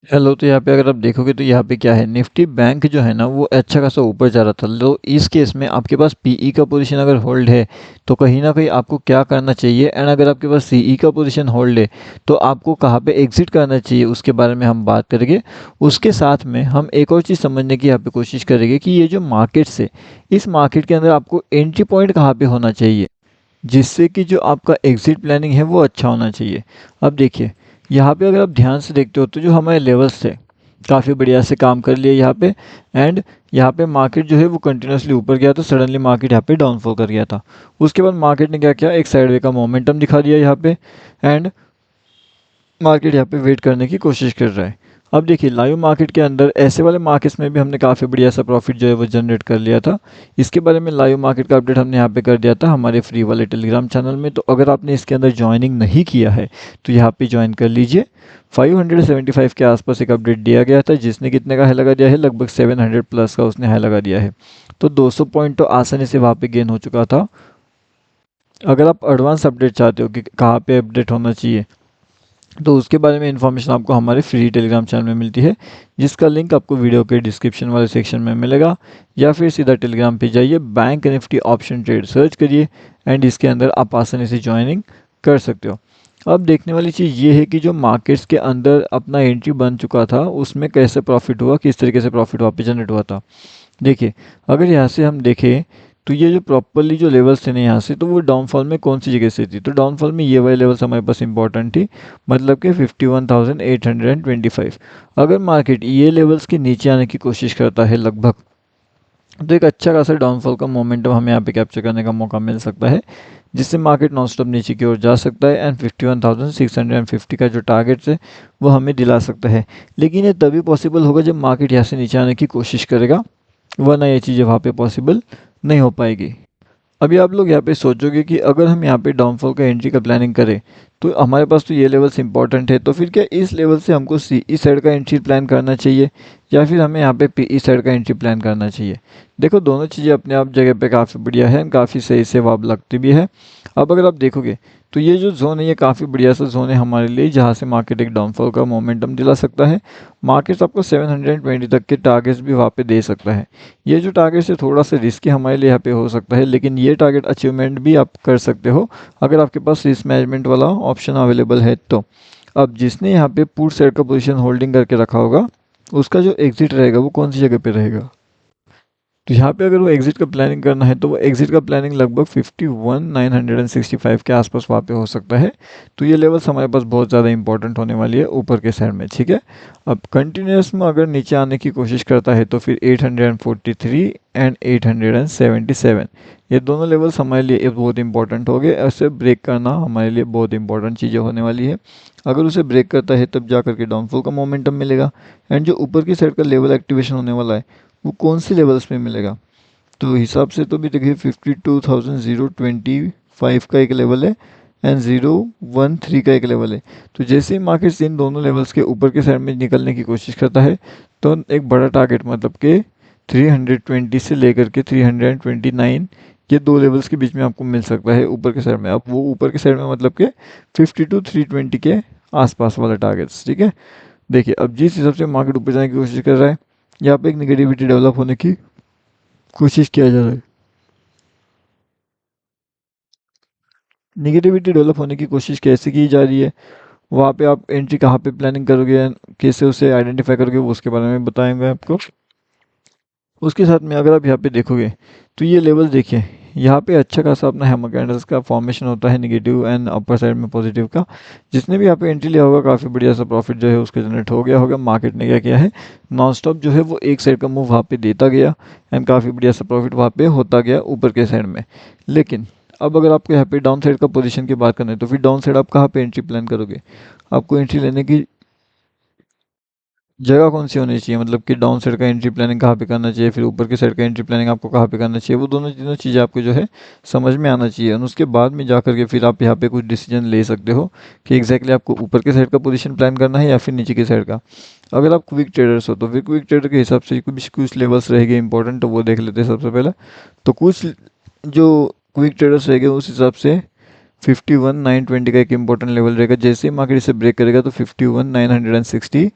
Hello, तो यहाँ पे अगर आप देखोगे तो यहाँ पे क्या है, निफ्टी बैंक जो है ना वो अच्छा खासा ऊपर जा रहा था। तो इस केस में आपके पास पीई का पोजीशन अगर होल्ड है तो कहीं ना कहीं आपको क्या करना चाहिए, एंड अगर आपके पास सीई का पोजीशन होल्ड है तो आपको कहाँ पे एग्जिट करना चाहिए उसके बारे में हम बात करेंगे। उसके साथ में हम एक और चीज़ समझने की यहाँ पे कोशिश करेंगे कि ये जो मार्केट्स है, इस मार्केट के अंदर आपको एंट्री पॉइंट कहाँ पे होना चाहिए, जिससे कि जो आपका एग्जिट प्लानिंग है वो अच्छा होना चाहिए। अब देखिए, यहाँ पे अगर आप ध्यान से देखते हो तो जो हमारे लेवल्स थे काफ़ी बढ़िया से काम कर लिए यहाँ पे। एंड यहाँ पे मार्केट जो है वो कंटिन्यूसली ऊपर गया था, सडनली मार्केट यहाँ पे डाउनफॉल कर गया था। उसके बाद मार्केट ने क्या किया, एक साइडवे का मोमेंटम दिखा दिया यहाँ पे। एंड मार्केट यहाँ पे वेट करने की कोशिश कर रहा है। अब देखिए, लाइव मार्केट के अंदर ऐसे वाले मार्केट्स में भी हमने काफ़ी बढ़िया सा प्रॉफिट जो है वो जनरेट कर लिया था। इसके बारे में लाइव मार्केट का अपडेट हमने यहाँ पे कर दिया था हमारे फ्री वाले टेलीग्राम चैनल में। तो अगर आपने इसके अंदर ज्वाइनिंग नहीं किया है तो यहाँ पे ज्वाइन कर लीजिए। 575 के आसपास एक अपडेट दिया गया था, जिसने कितने का हाई लगा दिया है, लगभग 700 प्लस का उसने हाई लगा दिया है। तो 200 पॉइंट तो आसानी से वहाँ पे गेन हो चुका था। अगर आप एडवांस अपडेट चाहते हो कि कहाँ पे अपडेट होना चाहिए तो उसके बारे में इंफॉर्मेशन आपको हमारे फ्री टेलीग्राम चैनल में मिलती है, जिसका लिंक आपको वीडियो के डिस्क्रिप्शन वाले सेक्शन में मिलेगा। या फिर सीधा टेलीग्राम पे जाइए, bank Nifty option trade search करिए एंड इसके अंदर आप आसानी से ज्वाइनिंग कर सकते हो। अब देखने वाली चीज़ ये है कि जो मार्केट्स के अंदर अपना एंट्री बन चुका था उसमें कैसे प्रॉफिट हुआ, किस तरीके से प्रॉफिट वापस जनरेट हुआ था। देखिए, अगर यहाँ से हम देखें तो ये जो प्रॉपरली जो लेवल्स थे ना यहाँ से, तो वो डाउनफॉल में कौन सी जगह से थी, तो डाउनफॉल में ये वाले लेवल्स हमारे पास इंपॉर्टेंट थी, मतलब कि 51,825। अगर मार्केट ये लेवल्स के नीचे आने की कोशिश करता है लगभग, तो एक अच्छा खासा डाउनफॉल का मोमेंटम हमें यहाँ पे कैप्चर करने का मौका मिल सकता है, जिससे मार्केट नॉन स्टॉप नीचे की ओर जा सकता है एंड 51,650 का जो टारगेट है वो हमें दिला सकता है। लेकिन ये तभी पॉसिबल होगा जब मार्केट यहाँ से नीचे आने की कोशिश करेगा, वरना ये चीज़ें वहाँ पे पॉसिबल नहीं हो पाएगी। अभी आप लोग यहाँ पे सोचोगे कि अगर हम यहाँ पे डाउनफॉल का एंट्री का प्लानिंग करें तो हमारे पास तो ये लेवल्स इंपॉर्टेंट है, तो फिर क्या इस लेवल से हमको सी ई साइड का एंट्री प्लान करना चाहिए या फिर हमें यहाँ पे पी ई साइड का एंट्री प्लान करना चाहिए। देखो, दोनों चीज़ें अपने आप जगह पे काफ़ी बढ़िया है, काफ़ी सही से वाब लगती भी है। अब अगर आप देखोगे तो ये जो जोन है ये काफ़ी बढ़िया सा जोन है हमारे लिए, जहाँ से मार्केट एक डाउनफॉल का मोमेंटम दिला सकता है। मार्केट आपको 720 तक के टारगेट्स भी वहाँ पे दे सकता है। ये जो टारगेट है थोड़ा सा रिस्की हमारे लिए यहाँ पे हो सकता है, लेकिन ये टारगेट अचीवमेंट भी आप कर सकते हो अगर आपके पास रिस्क मैनेजमेंट वाला ऑप्शन अवेलेबल है तो। अब जिसने यहाँ पे पुट साइड का पोजीशन होल्डिंग करके रखा होगा उसका जो एग्जिट रहेगा वो कौन सी जगह पे रहेगा, तो यहाँ पे अगर वो एग्जिट का प्लानिंग करना है तो वो एग्जिट का प्लानिंग लगभग 51,965 के आसपास वहाँ पे हो सकता है। तो ये लेवल्स हमारे पास बहुत ज़्यादा इंपॉर्टेंट होने वाली है ऊपर के साइड में, ठीक है। अब कंटिन्यूस में अगर नीचे आने की कोशिश करता है तो फिर 843 एंड 877, ये दोनों लेवल्स हमारे लिए बहुत इंपॉर्टेंट हो गए। ऐसे ब्रेक करना हमारे लिए बहुत इंपॉर्टेंट चीज़ें होने वाली है। अगर उसे ब्रेक करता है तब जा करके डाउनफॉल का मोमेंटम मिलेगा। एंड जो ऊपर की साइड का लेवल एक्टिवेशन होने वाला है वो कौन सी लेवल्स पे मिलेगा, तो हिसाब से तो भी देखिए 52,025 का एक लेवल है एंड 013 का एक लेवल है। तो जैसे ही मार्केट इन दोनों लेवल्स के ऊपर के साइड में निकलने की कोशिश करता है तो एक बड़ा टारगेट मतलब कि 320 से लेकर के 329, ये दो लेवल्स के बीच में आपको मिल सकता है ऊपर के साइड में। अब वो ऊपर के साइड में मतलब कि 52,320 के आसपास वाला टारगेट्स, ठीक है। देखिए, अब जिस हिसाब से मार्केट ऊपर जाने की कोशिश कर रहा है, यहाँ पे एक निगेटिविटी डेवलप होने की कोशिश किया जा रहा है। निगेटिविटी डेवलप होने की कोशिश कैसे की जा रही है, वहाँ पे आप एंट्री कहाँ पे प्लानिंग करोगे, कैसे उसे आइडेंटिफाई करोगे, वो उसके बारे में बताएंगे आपको। उसके साथ में अगर आप यहाँ पे देखोगे तो ये लेवल देखिए, यहाँ पे अच्छा खासा अपना हैमर कैंडल्स का फॉर्मेशन होता है नेगेटिव एंड अपर साइड में पॉजिटिव का। जिसने भी यहाँ पे एंट्री लिया होगा काफ़ी बढ़िया सा प्रॉफिट जो है उसके जनरेट हो गया होगा। मार्केट ने क्या किया है, नॉन स्टॉप जो है वो एक साइड का मूव वहाँ पे देता गया एंड काफ़ी बढ़िया सा प्रॉफिट वहाँ पे होता गया ऊपर के साइड में। लेकिन अब अगर आपको यहाँ पे डाउन साइड का पोजीशन की बात करना है तो फिर डाउन साइड आप कहाँ पे एंट्री प्लान करोगे, आपको एंट्री लेने की जगह कौन सी होनी चाहिए, मतलब कि डाउन साइड का एंट्री प्लानिंग कहाँ पे करना चाहिए, फिर ऊपर की साइड का एंट्री प्लानिंग आपको कहाँ पे करना चाहिए, वो दोनों तीनों चीज़ें आपको जो है समझ में आना चाहिए। और उसके बाद में जा करके फिर आप यहाँ पे कुछ डिसीजन ले सकते हो कि एग्जैक्टली आपको ऊपर के साइड का पोजीशन प्लान करना है या फिर नीचे की साइड का। अगर आप क्विक ट्रेडर्स हो तो फिर क्विक ट्रेडर के हिसाब से कुछ लेवल्स रहेंगे इंपॉर्टेंट, तो वो देख लेते हैं सबसे पहले। तो कुछ जो क्विक ट्रेडर्स रहेंगे उस हिसाब से 51,920 का एक इंपॉर्टेंट लेवल रहेगा। जैसे ही मार्केट इसे ब्रेक करेगा तो 51,960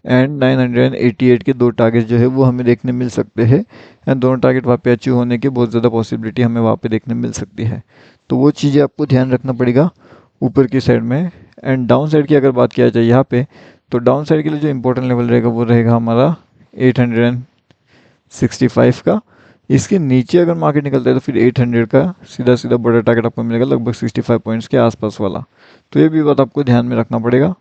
एंड 988 के दो टारगेट जो है वो हमें देखने मिल सकते हैं एंड दोनों टारगेट वहाँ पे अचीव होने की बहुत ज़्यादा पॉसिबिलिटी हमें वहाँ पे देखने मिल सकती है। तो वो चीज़ें आपको ध्यान रखना पड़ेगा ऊपर की साइड में। एंड डाउन साइड की अगर बात किया जाए यहाँ पे, तो डाउन साइड के लिए जो इंपॉर्टेंट लेवल रहेगा वो रहेगा हमारा 865 का। इसके नीचे अगर मार्केट निकलता है तो फिर 800 का सीधा सीधा बड़ा टारगेट आपको मिलेगा लगभग 65 पॉइंट्स के आसपास वाला। तो ये भी बात आपको ध्यान में रखना पड़ेगा।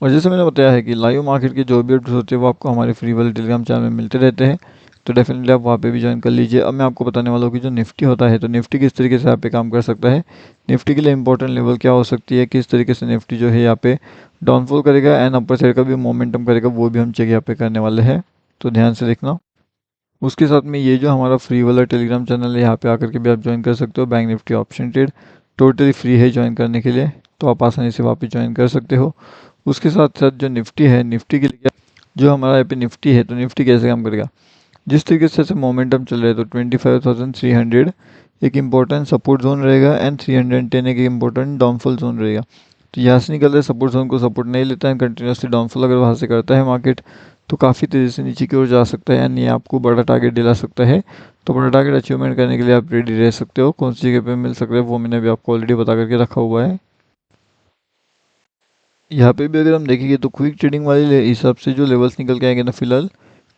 और जैसे मैंने बताया है कि लाइव मार्केट के जो भी अपडेट्स होते हैं वो आपको हमारे फ्री वाले टेलीग्राम चैनल में मिलते रहते हैं, तो डेफिनेटली आप वहाँ पे भी ज्वाइन कर लीजिए। अब मैं आपको बताने वाला हूँ कि जो निफ्टी होता है तो निफ्टी किस तरीके से यहाँ पे काम कर सकता है, निफ्टी के लिए इंपॉर्टेंट लेवल क्या हो सकती है, किस तरीके से निफ्टी जो है यहाँ पे डाउनफॉल करेगा एंड अपर साइड का भी मोमेंटम करेगा, वो भी हम चेक यहाँ पे करने वाले हैं, तो ध्यान से देखना। उसके साथ में ये जो हमारा फ्री वाला टेलीग्राम चैनल है यहाँ पे आकर के भी आप ज्वाइन कर सकते हो। Bank Nifty option trade totally free है ज्वाइन करने के लिए, तो आप आसानी से वहाँ पे ज्वाइन कर सकते हो। उसके साथ साथ जो निफ्टी है, निफ्टी के लिए क्या, जो हमारा यहाँ पे निफ्टी है तो निफ्टी कैसे काम करेगा, जिस तरीके से मोमेंटम चल रहा है तो 25,300 एक इम्पोर्टेंट सपोर्ट जोन रहेगा एंड 310 एक इम्पोर्टेंट डाउनफॉल जोन रहेगा। तो यहाँ से निकल रहे सपोर्ट जोन को सपोर्ट नहीं लेता है, कंटिन्यूसली डाउनफॉल अगर वहाँ से करता है मार्केट तो काफ़ी तेज़ी से नीचे की ओर जा सकता है एंड ये आपको बड़ा टारगेट दिला सकता है। तो बड़ा टारगेट अचीवमेंट करने के लिए आप रेडी रह सकते हो। कौन सी जगह पे मिल सकता है वो मैंने भी आपको ऑलरेडी बता करके रखा हुआ है। यहाँ पे भी अगर हम देखेंगे तो क्विक ट्रेडिंग वाले हिसाब से जो लेवल्स निकल के आएंगे ना फिलहाल,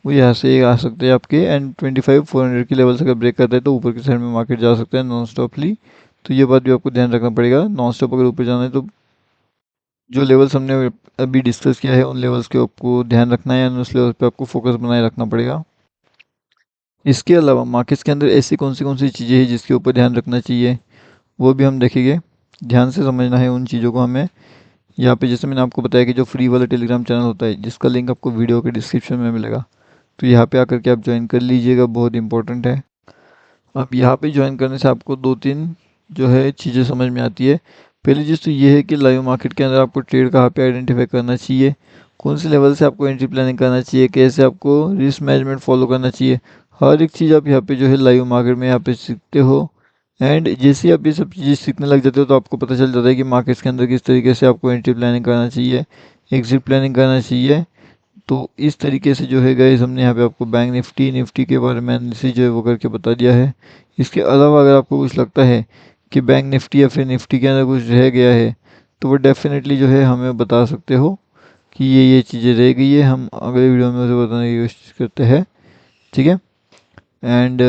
वो यहाँ से आ सकते हैं आपके एंड 25,400 की लेवल्स अगर ब्रेक करता है तो ऊपर की साइड में मार्केट जा सकता है नॉन स्टॉपली। तो ये बात भी आपको ध्यान रखना पड़ेगा, नॉन स्टॉप अगर ऊपर जाना है तो जो लेवल्स हमने अभी डिस्कस किया है उन लेवल्स के आपको ध्यान रखना है एंड उस लेवल पे आपको फोकस बनाए रखना पड़ेगा। इसके अलावा मार्केट्स के अंदर ऐसी कौन सी चीज़ें हैं जिसके ऊपर ध्यान रखना चाहिए, वो भी हम देखेंगे। ध्यान से समझना है उन चीज़ों को हमें। यहाँ पे जैसे मैंने आपको बताया कि जो फ्री वाला टेलीग्राम चैनल होता है जिसका लिंक आपको वीडियो के डिस्क्रिप्शन में मिलेगा, तो यहाँ पे आकर के आप ज्वाइन कर लीजिएगा, बहुत इंपॉर्टेंट है। अब यहाँ पे ज्वाइन करने से आपको दो तीन जो है चीज़ें समझ में आती है। पहली चीज़ तो ये है कि लाइव मार्केट के अंदर आपको ट्रेड कहाँ पे आइडेंटिफाई करना चाहिए, कौन से लेवल से आपको एंट्री प्लानिंग करना चाहिए, कैसे आपको रिस्क मैनेजमेंट फॉलो करना चाहिए, हर एक चीज़ आप यहाँ पे जो है लाइव मार्केट में यहाँ पे सीखते हो। एंड जैसे ही आप ये सब चीज़ें सीखने लग जाते हो तो आपको पता चल जाता है कि मार्केट्स के अंदर किस तरीके से आपको एंट्री प्लानिंग करना चाहिए, एग्जिट प्लानिंग करना चाहिए। तो इस तरीके से जो है गाइस हमने यहाँ पे आपको बैंक निफ्टी के बारे में एनालिसिस जो है वो करके बता दिया है। इसके अलावा अगर आपको कुछ लगता है कि बैंक निफ्टी या फिर निफ्टी के अंदर कुछ रह गया है तो वो डेफिनेटली जो है हमें बता सकते हो कि ये चीज़ें रह गई है, हम अगले वीडियो में उसे बताने की कोशिश करते हैं। ठीक है, एंड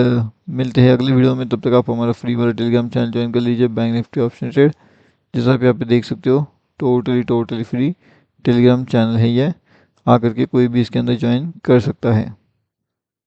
मिलते हैं अगले वीडियो में। तब तक आप हमारा फ्री वाला टेलीग्राम चैनल ज्वाइन कर लीजिए, बैंक निफ्टी ऑप्शन ट्रेड, जैसा आप यहाँ पे देख सकते हो टोटली फ्री टेलीग्राम चैनल है ये, आकर के कोई भी इसके अंदर ज्वाइन कर सकता है।